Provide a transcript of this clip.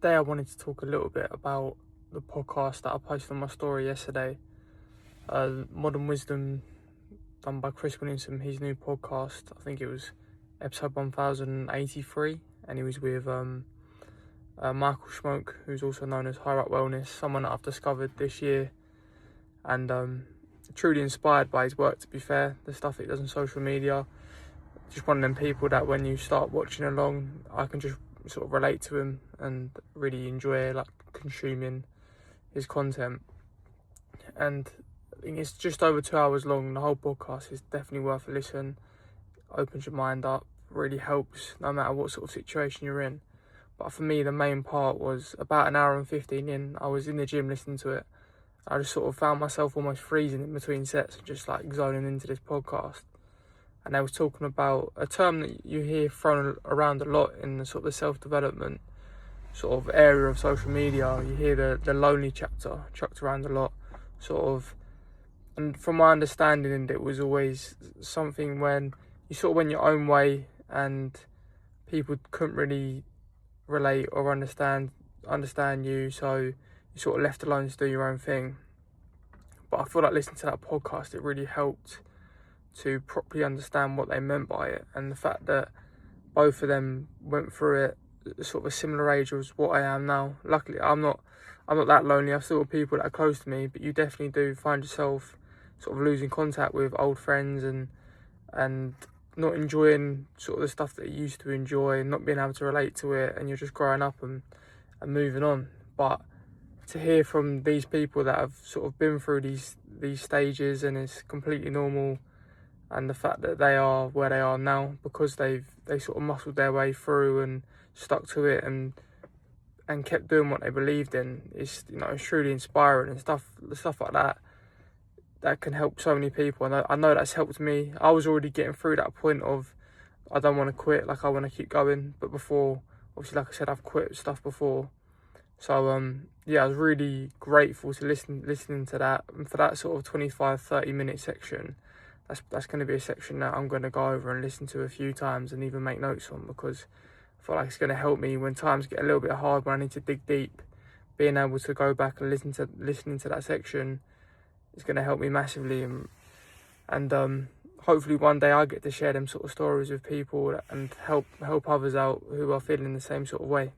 today I wanted to talk a little bit about the podcast that I posted on my story yesterday. Modern Wisdom, done by Chris Williamson, his new podcast. I think it was episode 1083, and he was with Michael Smoak, who's also known as HigherupWellness, someone that I've discovered this year, and truly inspired by his work, to be fair. The stuff that he does on social media, just one of them people that when you start watching along, I can just sort of relate to him and really enjoy consuming his content. And I think it's just over 2 hours long. The whole podcast is definitely worth a listen. Opens your mind up, really helps no matter what sort of situation you're in. But for me, the main part was about an hour and 15 in. I was in the gym listening to it. I just sort of found myself almost freezing in between sets and just zoning into this podcast. And they was talking about a term that you hear thrown around a lot in the sort of the self-development sort of area of social media. You hear the lonely chapter chucked around a lot, sort of. And from my understanding, it was always something when you sort of went your own way and people couldn't really relate or understand you, so you sort of left alone to do your own thing. But I feel like listening to that podcast, it really helped to properly understand what they meant by it, and the fact that both of them went through it at sort of a similar age as what I am now. Luckily, I'm not that lonely. I've still got people that are close to me, but you definitely do find yourself sort of losing contact with old friends and not enjoying sort of the stuff that you used to enjoy, and not being able to relate to it, and you're just growing up and moving on. But to hear from these people that have sort of been through these stages, and it's completely normal, and the fact that they are where they are now because they sort of muscled their way through and stuck to it and kept doing what they believed in, is, it's truly inspiring, and stuff like that can help so many people. And I know that's helped me. I was already getting through that point of I don't want to quit, I want to keep going. But before, obviously, like I said, I've quit stuff before. So I was really grateful to listening to that, and for that sort of 25-30 minute section. That's going to be a section that I'm going to go over and listen to a few times and even make notes on, because I feel like it's going to help me when times get a little bit hard, when I need to dig deep. Being able to go back and listening to that section is going to help me massively, and hopefully one day I get to share them sort of stories with people and help others out who are feeling the same sort of way.